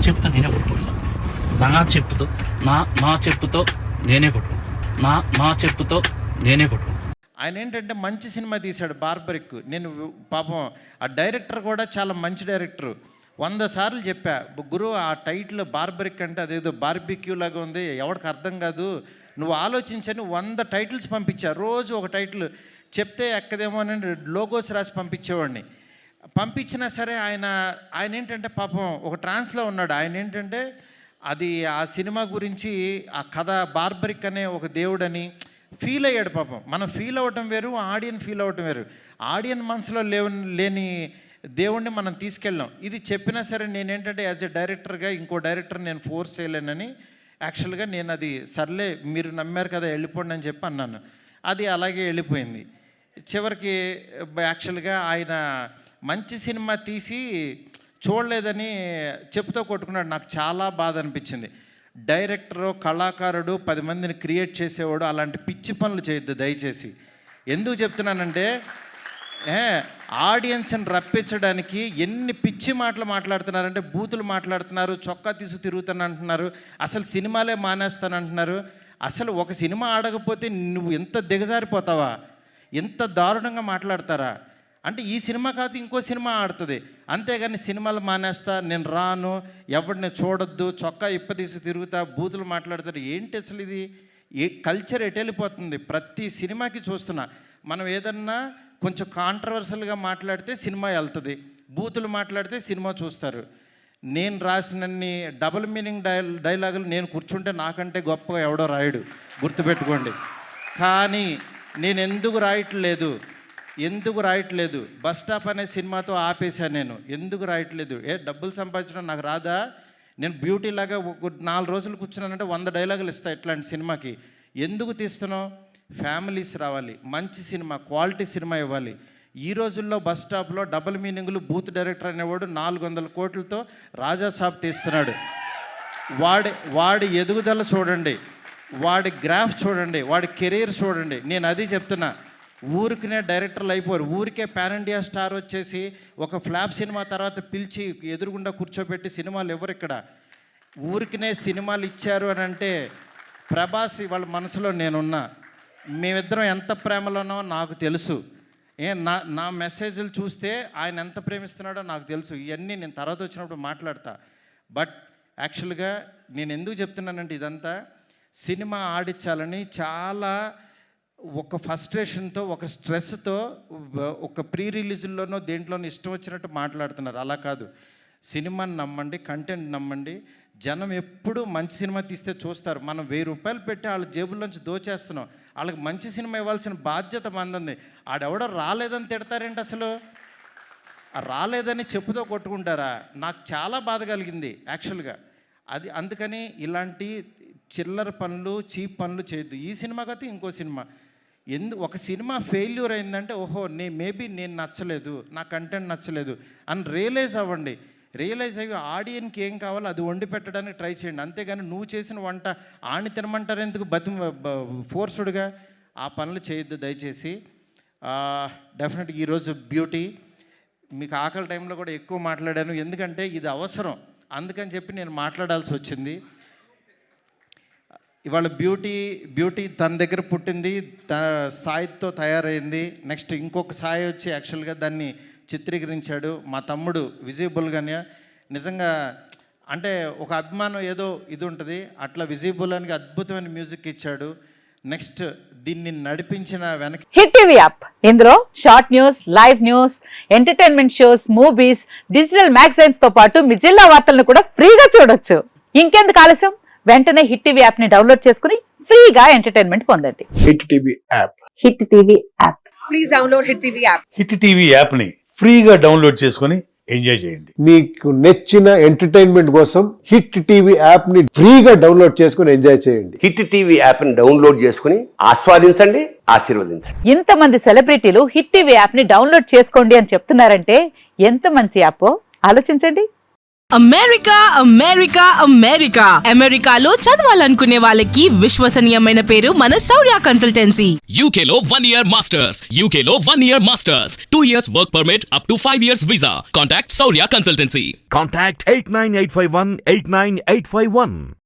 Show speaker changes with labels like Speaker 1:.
Speaker 1: చెప్పుతో నేనే కొట్టుకుంటున్నాను. నా చెప్పుతో నేనే కొట్టుకుంటాను. నా చెప్పుతో నేనే కొట్టుకుంటాను.
Speaker 2: ఆయన ఏంటంటే మంచి సినిమా తీశాడు బార్బరిక్. నేను పాపం ఆ డైరెక్టర్ కూడా చాలా మంచి డైరెక్టరు. 100 సార్లు చెప్పా, గురు ఆ టైటిల్ బార్బరిక్ అంటే అదేదో బార్బిక్యూ లాగా ఉంది, ఎవరికి అర్థం కాదు, నువ్వు ఆలోచించని 100 టైటిల్స్ పంపించా. రోజు ఒక టైటిల్ చెప్తే ఎక్కదేమో అని లోగోస్ రాసి పంపించేవాడిని. పంపించినా సరే ఆయన ఏంటంటే పాపం ఒక ట్రాన్స్లో ఉన్నాడు. ఆయన ఏంటంటే అది ఆ సినిమా గురించి ఆ కథ బార్బరిక్ అనే ఒక దేవుడని ఫీల్ అయ్యాడు పాపం. మనం ఫీల్ అవ్వటం వేరు, ఆడియన్ ఫీల్ అవ్వటం వేరు. ఆడియన్ మనసులో లేని దేవుణ్ణి మనం తీసుకెళ్ళాం. ఇది చెప్పినా సరే నేనేంటంటే యాజ్ ఎ డైరెక్టర్గా ఇంకో డైరెక్టర్ నేను ఫోర్స్ చేయలేనని యాక్చువల్గా నేను అది సర్లే మీరు నమ్మారు కదా వెళ్ళిపోండి అని చెప్పి అన్నాను. అది అలాగే వెళ్ళిపోయింది. చివరికి యాక్చువల్గా ఆయన మంచి సినిమా తీసి చూడలేదని చెప్పుతో కొట్టుకున్నాడు. నాకు చాలా బాధ అనిపించింది. డైరెక్టరు, కళాకారుడు 10 మందిని క్రియేట్ చేసేవాడు అలాంటి పిచ్చి పనులు చేయొద్దు దయచేసి. ఎందుకు చెప్తున్నానంటే ఆడియన్స్ని రప్పించడానికి ఎన్ని పిచ్చి మాటలు మాట్లాడుతున్నారంటే, బూతులు మాట్లాడుతున్నారు, చొక్కా తీసు తిరుగుతానంటున్నారు, అసలు సినిమాలే మానేస్తానంటున్నారు. అసలు ఒక సినిమా ఆడకపోతే నువ్వు ఎంత దిగజారిపోతావా, ఎంత దారుణంగా మాట్లాడతారా అంటే ఈ సినిమా కాదు ఇంకో సినిమా ఆడుతుంది, అంతేగాని సినిమాలు మానేస్తా, నేను రాను, ఎవరిని చూడొద్దు, చొక్కా ఇప్పదీసి తిరుగుతా, బూతులు మాట్లాడతారు. ఏంటి అసలు ఇది? కల్చర్ ఎటు వెళ్ళిపోతుంది? ప్రతి సినిమాకి చూస్తున్నా. మనం ఏదన్నా కొంచెం కాంట్రవర్సల్గా మాట్లాడితే సినిమా వెళ్తుంది, బూతులు మాట్లాడితే సినిమా చూస్తారు. నేను రాసినన్ని డబుల్ మీనింగ్ డైలాగులు నేను కూర్చుంటే నాకంటే గొప్పగా ఎవడో రాయడు, గుర్తుపెట్టుకోండి. కానీ నేను ఎందుకు రాయట్లేదు? బస్ స్టాప్ అనే సినిమాతో ఆపేశాను నేను. ఎందుకు రాయట్లేదు? డబ్బులు సంపాదించడం నాకు రాదా? నేను బ్యూటీ లాగా 4 రోజులు కూర్చున్నానంటే 100 డైలాగులు ఇస్తా ఇట్లాంటి సినిమాకి. ఎందుకు తీస్తున్నావు? ఫ్యామిలీస్ రావాలి, మంచి సినిమా, క్వాలిటీ సినిమా ఇవ్వాలి. ఈ రోజుల్లో బస్ స్టాప్లో డబుల్ మీనింగులు, బూత్ డైరెక్టర్ అనేవాడు 400 కోట్లతో రాజాసాబ్ తీస్తున్నాడు. వాడి ఎదుగుదల చూడండి, వాడి గ్రాఫ్ చూడండి, వాడి కెరీర్ చూడండి. నేను అది చెప్తున్నా. ఊరికినే డైరెక్టర్లు అయిపోరు. ఊరికే పాన్ ఇండియా స్టార్ వచ్చేసి ఒక ఫ్లాప్ సినిమా తర్వాత పిలిచి ఎదురుగుండా కూర్చోబెట్టి సినిమాలు ఎవరు ఇక్కడ? ఊరికినే సినిమాలు ఇచ్చారు అని అంటే ప్రభాస్ వాళ్ళ మనసులో నేనున్నా. మేమిద్దరం ఎంత ప్రేమలోనో నాకు తెలుసు. నా మెసేజ్లు చూస్తే ఆయన ఎంత ప్రేమిస్తున్నాడో నాకు తెలుసు. ఇవన్నీ నేను తర్వాత వచ్చినప్పుడు మాట్లాడతా. బట్ యాక్చువల్గా నేను ఎందుకు చెప్తున్నానంటే ఇదంతా సినిమా ఆడించాలని చాలా ఒక ఫ్రస్ట్రేషన్తో, ఒక స్ట్రెస్తో, ఒక ప్రీ రిలీజుల్లోనో దేంట్లోనో ఇష్టం వచ్చినట్టు మాట్లాడుతున్నారు. అలా కాదు. సినిమాని నమ్మండి, కంటెంట్ నమ్మండి. జనం ఎప్పుడు మంచి సినిమా తీస్తే చూస్తారు. మనం 1000 రూపాయలు పెట్టి వాళ్ళ జేబుల్లోంచి దోచేస్తున్నాం. వాళ్ళకి మంచి సినిమా ఇవ్వాల్సిన బాధ్యత మంది. ఆడెవడో రాలేదని తిడతారేంటి? అసలు రాలేదని చెప్పుతో కొట్టుకుంటారా? నాకు చాలా బాధ కలిగింది యాక్చువల్గా. అది అందుకని ఇలాంటి చిల్లర పనులు, చీప్ పనులు చేయొద్దు. ఈ సినిమా కాదు ఇంకో సినిమా. ఒక సినిమా ఫెయిల్యూర్ అయిందంటే ఓహో మేబీ నేను నచ్చలేదు, నా కంటెంట్ నచ్చలేదు అని రియలైజ్ అవ్వండి. రియలైజ్ అయ్యి ఆడియన్కి ఏం కావాలో అది వండి పెట్టడానికి ట్రై చేయండి. అంతేగాని నువ్వు చేసిన వంట ఆని తినమంటారు ఎందుకు? ఫోర్స్డ్గా ఆ పనులు చేయొద్దు దయచేసి. డెఫినెట్గా ఈరోజు బ్యూటీ మీకు ఆకలి టైంలో కూడా ఎక్కువ మాట్లాడాను, ఎందుకంటే ఇది అవసరం, అందుకని చెప్పి నేను మాట్లాడాల్సి వచ్చింది. ఇవాళ బ్యూటీ తన దగ్గర పుట్టింది, సాయితో తయారైంది. నెక్స్ట్ ఇంకొక సాయి వచ్చి యాక్చువల్గా దాన్ని చిత్రీకరించాడు. మా తమ్ముడు విజిబుల్గానే నిజంగా అంటే ఒక అభిమానం ఏదో ఇది ఉంటుంది, అట్లా విజిబుల్ అని అద్భుతమైన మ్యూజిక్ ఇచ్చాడు. నెక్స్ట్ దీన్ని నడిపించిన వెనక
Speaker 3: హిట్ టీవీ యాప్. ఇందులో short news, live news, entertainment shows, movies, digital magazines తో పాటు మీ జిల్లా వార్తలను కూడా ఫ్రీగా చూడొచ్చు. ఇంకెందుకు ఆలస్యం? వెంటనే హిట్ టీవీ యాప్ ని డౌన్లోడ్ చేసుకుని ఫ్రీగా ఎంటర్టైన్మెంట్ పొందండి.
Speaker 4: Hit TV app.
Speaker 3: Hit TV app.
Speaker 5: Please download hit TV app.
Speaker 4: Hit TV app ని ఫ్రీగా డౌన్లోడ్ చేసుకుని ఎంజాయ్ చేయండి.
Speaker 6: మీకు నచ్చిన ఎంటర్టైన్మెంట్ కోసం హిట్ టీవీ యాప్ ని ఫ్రీగా డౌన్లోడ్ చేసుకుని ఎంజాయ్ చేయండి.
Speaker 7: హిట్ టీవీ యాప్ ని డౌన్లోడ్ చేసుకుని ఆస్వాదించండి, ఆశీర్వదించండి.
Speaker 3: ఇంతమంది సెలబ్రిటీలు హిట్ టీవీ యాప్ ని డౌన్లోడ్ చేసుకోండి అని చెప్తున్నారంటే ఎంత మంచి యాప్ ఆలోచించండి.
Speaker 8: అమెరికా అమెరికా అమెరికా అమెరికాలో చదవాలనుకునే వాళ్ళకి విశ్వసనీయమైన పేరు మన శౌర్య కన్సల్టెన్సీ.
Speaker 9: UK లో 1 year masters. UK లో 1 year masters. 2 years work permit up to 5 years visa. Contact Saurya Consultancy.
Speaker 10: Contact 89851 89851.